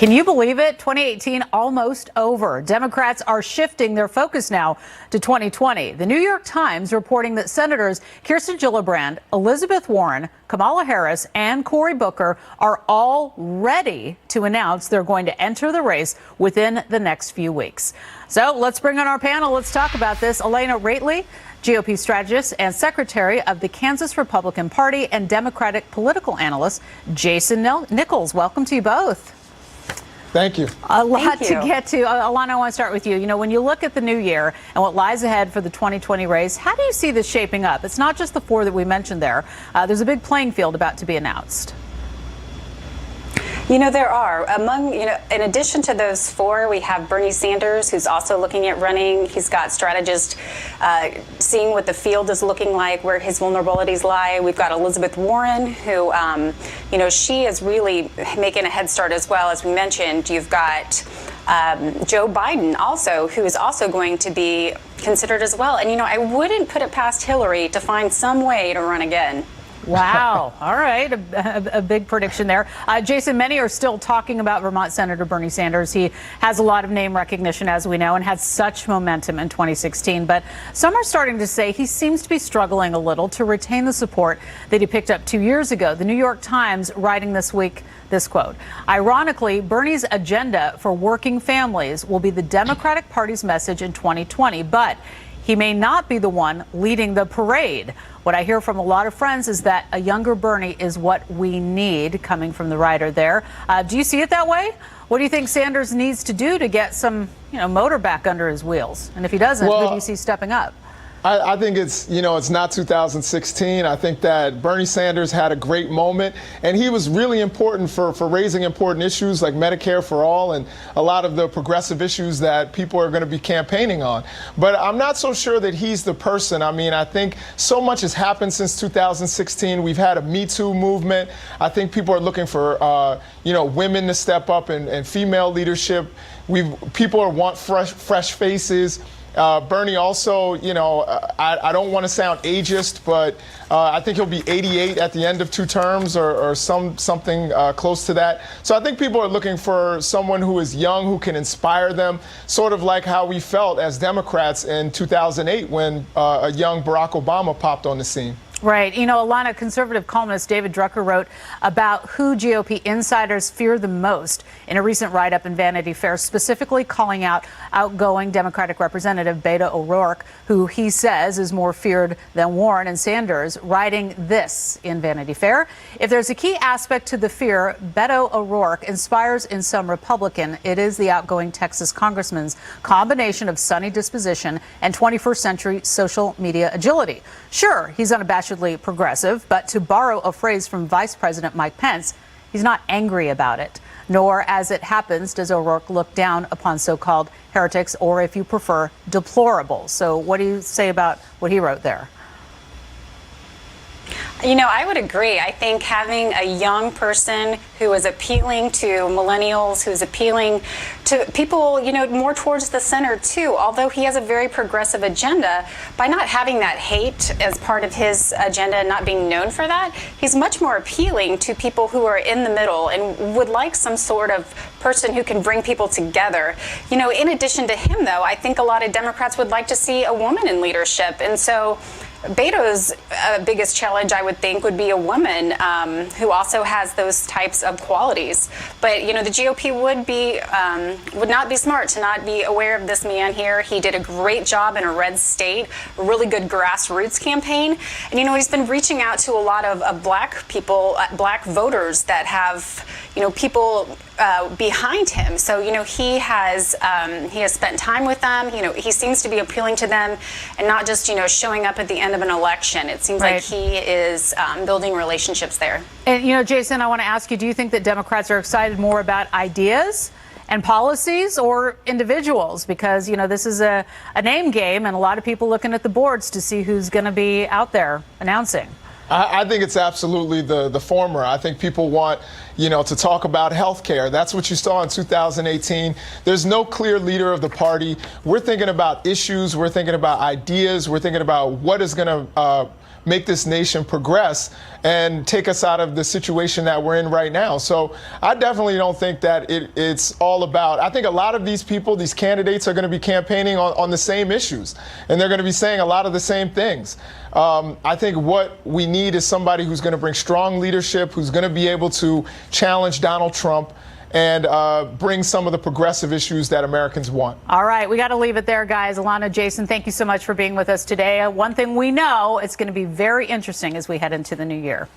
Can you believe it? 2018 almost over. Democrats are shifting their focus now to 2020. The New York Times reporting that Senators Kirsten Gillibrand, Elizabeth Warren, Kamala Harris, and Cory Booker are all ready to announce they're going to enter the race within the next few weeks. So let's bring on our panel. Let's talk about this. Elena Rately, GOP strategist and secretary of the Kansas Republican Party, and Democratic political analyst Jason Nichols. Welcome to you both. Thank you. A lot to get to. Alana, I want to start with you. You know, when you look at the new year and what lies ahead for the 2020 race, how do you see this shaping up? It's not just the four that we mentioned there. There's a big playing field about to be announced. You know, there are. In addition to those four, we have Bernie Sanders, who's also looking at running. He's got strategists seeing what the field is looking like, where his vulnerabilities lie. We've got Elizabeth Warren, who, she is really making a head start as well. As we mentioned, you've got Joe Biden also, who is also going to be considered as well. And, I wouldn't put it past Hillary to find some way to run again. Wow. All right. A big prediction there. Jason, many are still talking about Vermont Senator Bernie Sanders. He has a lot of name recognition, as we know, and had such momentum in 2016. But some are starting to say he seems to be struggling a little to retain the support that he picked up 2 years ago. The New York Times writing this week this quote: "Ironically, Bernie's agenda for working families will be the Democratic Party's message in 2020, but he may not be the one leading the parade. What I hear from a lot of friends is that a younger Bernie is what we need," coming from the writer there. Do you see it that way? What do you think Sanders needs to do to get some, motor back under his wheels? And if he doesn't, who do you see stepping up? I think it's not 2016. I think that Bernie Sanders had a great moment, and he was really important for raising important issues like Medicare for all and a lot of the progressive issues that people are going to be campaigning on. But I'm not so sure that he's the person. I mean, I think so much has happened since 2016. We've had a Me Too movement. I think people are looking for, women to step up and female leadership. People want fresh faces. Bernie also, I don't want to sound ageist, but I think he'll be 88 at the end of 2 terms or something close to that. So I think people are looking for someone who is young, who can inspire them, sort of like how we felt as Democrats in 2008 when a young Barack Obama popped on the scene. Right. Alana, conservative columnist David Drucker wrote about who GOP insiders fear the most in a recent write-up in Vanity Fair, specifically calling out outgoing Democratic Representative Beto O'Rourke, who he says is more feared than Warren and Sanders, writing this in Vanity Fair: "If there's a key aspect to the fear Beto O'Rourke inspires in some Republican, it is the outgoing Texas congressman's combination of sunny disposition and 21st century social media agility. Sure, he's unabashedly progressive, but to borrow a phrase from Vice President Mike Pence, he's not angry about it. Nor, as it happens, does O'Rourke look down upon so-called heretics, or, if you prefer, deplorables." So what do you say about what he wrote there? I would agree. I think having a young person who is appealing to millennials, who's appealing to people, more towards the center too, although he has a very progressive agenda, by not having that hate as part of his agenda and not being known for that, he's much more appealing to people who are in the middle and would like some sort of person who can bring people together. In addition to him, though, I think a lot of Democrats would like to see a woman in leadership. And so Beto's biggest challenge, I would think, would be a woman who also has those types of qualities. But, the GOP would not be smart to not be aware of this man here. He did a great job in a red state, a really good grassroots campaign. And, he's been reaching out to a lot of black people, black voters that have, people behind him. So, he has spent time with them. He seems to be appealing to them and not just, showing up at the end of an election. It seems like he is building relationships there. And, Jason, I want to ask you, do you think that Democrats are excited more about ideas and policies or individuals? Because, this is a name game, and a lot of people looking at the boards to see who's going to be out there announcing. I think it's absolutely the former. I think people want, to talk about health care. That's what you saw in 2018. There's no clear leader of the party. We're thinking about issues. We're thinking about ideas. We're thinking about what is going to make this nation progress and take us out of the situation that we're in right now. So I definitely don't think that it's all about, I think a lot of these people, these candidates are going to be campaigning on the same issues, and they're going to be saying a lot of the same things. I think what we need is somebody who's going to bring strong leadership, who's going to be able to challenge Donald Trump and bring some of the progressive issues that Americans want. All right, we got to leave it there, guys. Alana, Jason, thank you so much for being with us today. One thing we know, it's going to be very interesting as we head into the new year.